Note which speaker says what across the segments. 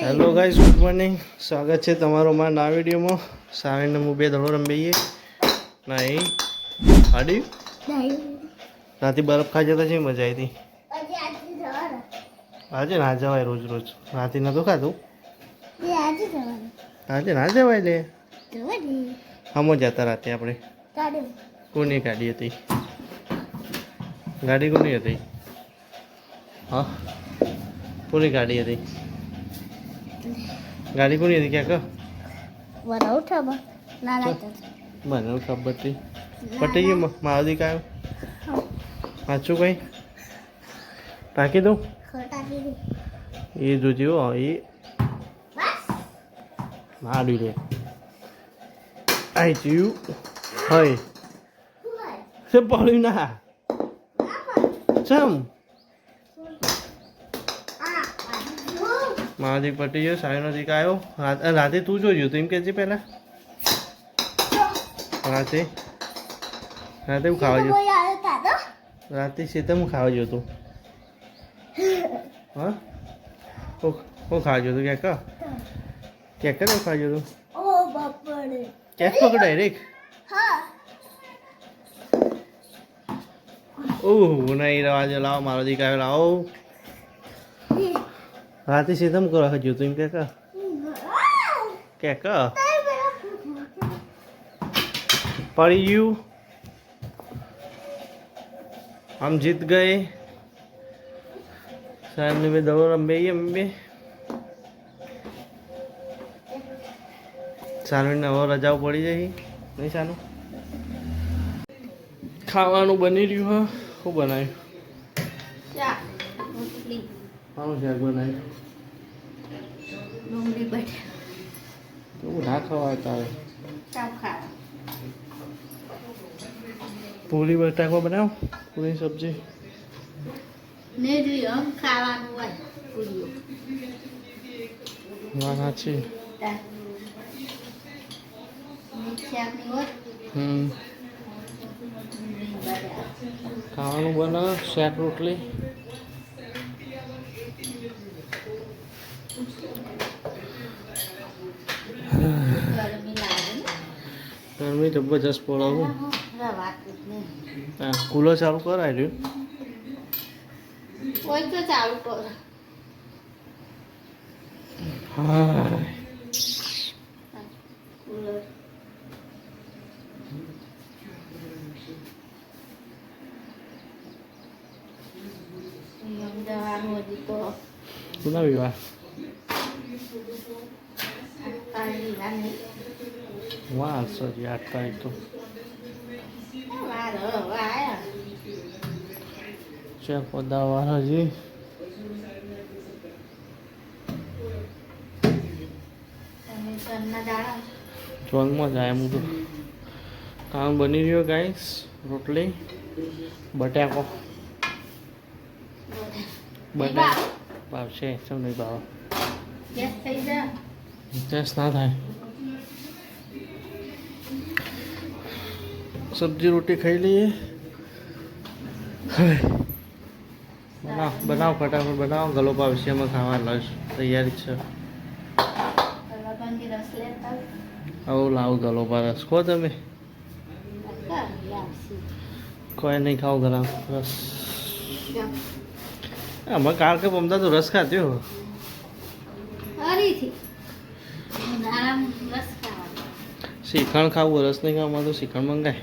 Speaker 1: Hello guys, good morning. સ્વાગત છે તમારો મારા નવા વિડીયોમાં. સાવીને હું બે દડો રમીએ નહીં આડી રાતે બરફ ખાઈ જતા છે, મજા આવી હતી. આજે ના જવાય રોજ રોજ, રાતે નતું ખાતું. આજે ના જવાય લે. હમો જતા રાતે આપણે. કોની ગાડી હતી? ગાડી કોની હતી? હા, કોની ગાડી હતી? ગાડી કોની હતી ક્યાં મને ખબર હતી. પટી ગયું માવદી કાયો સાચું કઈ ટાંકી દઉં એ જોજો. એ માડી લે આઈ જીવ હોય છે પડ્યું ના ચમ મારી પટી ગયો. સાઈનો દીક આવ્યો રાતે. તું જોજો તું એમ કહેજે પહેલાં. રાતે રાતે હું ખાવા ગયો. રાતે શેતમ હું ખાવા ગયો તું. હા હું ખાવા ગયો તું ક્યાંક ક્યાંક હું ખાવા ગયો તું. ક્યાંક પકડ ડાયરેક્ટ. ઓહ નહીં રવાજો લાવો મારો દીક આવ્યો લાવો. રાતે સીધમ કરો હજુ તું એમ કે પડી ગયું. हम जीत गए. साहब ने दड़ो रमे अम्बे सानू ने હવે રજાઓ પડી જઈ નહીં. સાનું ખાવાનું બની રહ્યું. હા શું બનાવ્યું? શાક બનાવ્યું? ના ખવાય તારે. પૂરી બટાકા બનાવો. પૂરી સબ્જી ના છે. ખાવાનું બનાવો. શાક રોટલી. ગરમી જબરજસ્ત પડાવું. કુલર ચાલુ કરાય રહ્યું.
Speaker 2: ચાલુ કર.
Speaker 1: હા સુના વિવાહ વાહ સર 8 તારીખ તો છે. પદાવાર હજી ચોંગમાં જાય એમ તો કામ બની રહ્યો. ગાઈસ રોટલી બટાકો ભાવશે ચમ નહીં ભાવ. ટેસ્ટ ના થાય. સબ્જી રોટી ખાઈ લઈએ. હવે બનાવો ફટાફટ બનાવો. ગલો પાવશે એમાં ખાવા લશ તૈયારી છે. આવું લાવો ગલો પા રસ ખો તમે. કોઈ નહીં ખાવ ગરમ રસ. અમે કાલ કે પમતા તો રસ ખાધ્યો. શ્રીખંડ ખાવું રસ નહીં ખાવા તો શ્રીખંડ મંગાય.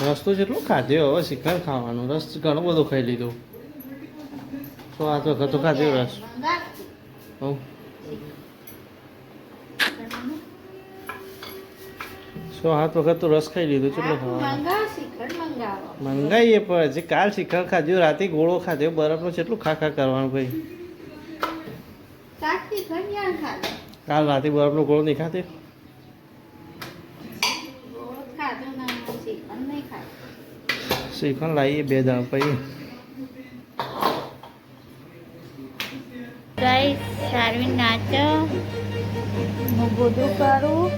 Speaker 1: રસ તો જેટલું ખાધ્યો હવે શ્રીખંડ ખાવાનું. રસ ઘણો બધો ખાઈ લીધો. તો આ તો વખત તો ખાધ્યો રસ. હવ 6-7 વખત તો રસ ખાઈ લીધો. કેટલો ખાવાનું મંગાવીએ પણ હજી કાલ શ્રીખંડ ખાધ્યું. રાતે ગોળો ખાધ્યો બરફનો. કેટલું ખા કરવાનું ભાઈ. કાલ રાતે બરફનો ગોળો નહીં ખાધ્યો. શ્રીખંડ લાવીએ 2 દાણ પછી.
Speaker 2: ગાઈસ શારવીન નાચો. હું બધું કરું.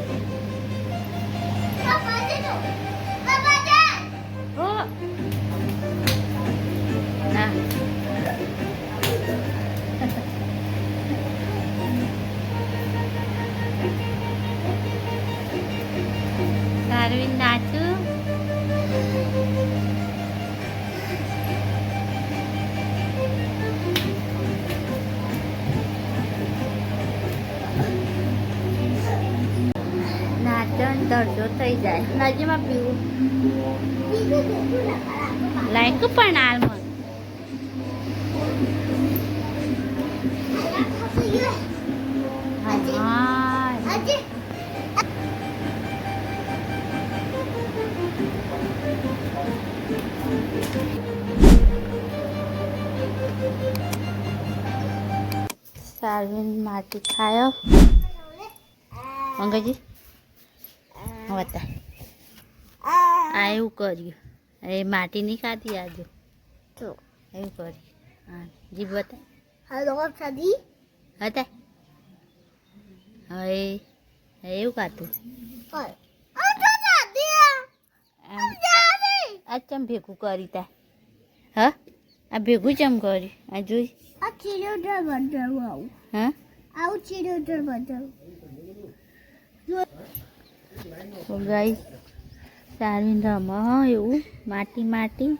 Speaker 2: નાચું. નાચન દરજો થઈ જાય નજીમાં પીવું લાઈક પણ હાલમાં સારવીન માટી ખાયો મંગજી બતા આ એવું કર્યું એ માટી નહીં ખાતી આજુ તો એવું કર્યું હા જી બતા હતા હવે એવું ખાતું આ ચમ ભેગું કરી તા હા આ ભેગું ચમ કર્યું આ જોઈ હા તો ગાઈસ સારવીન રમ એવું માટી માટી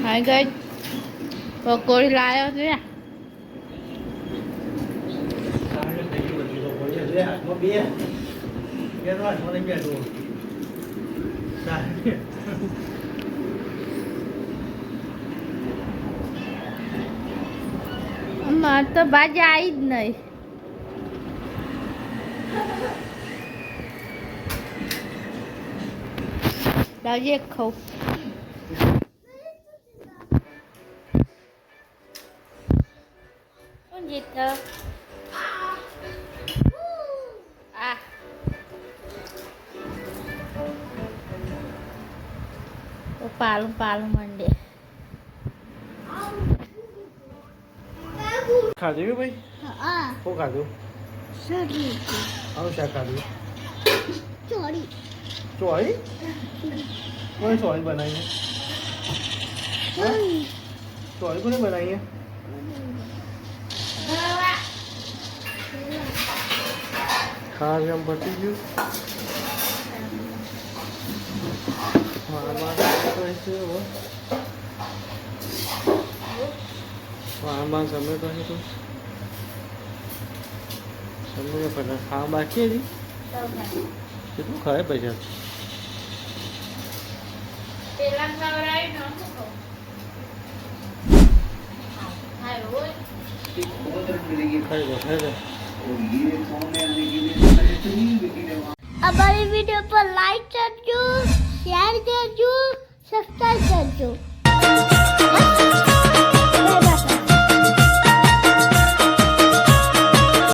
Speaker 2: હાય ગાઈસ પકોડી લાવ્યો છે મારે તો બાજી આવી જ નહીં લાવજે એક ખાઉં કોણ જીત આ તો પાલું પાલું મંડે
Speaker 1: ખાધું ભાઈ શું ખાધું આવું શાક ખાધું ચોળી કોણ ચોળી બનાવી ચોળી કોને બનાવી ખાસ એમ પતી ગયું આમાં સમય તો છે તો સમય પણ ખાવા બાકી હતી કેટલું ખાય પૈસા
Speaker 2: અમારી વિડીયો પર લાઈક કરજો, શેર કરજો, સબસ્ક્રાઇબ કરજો.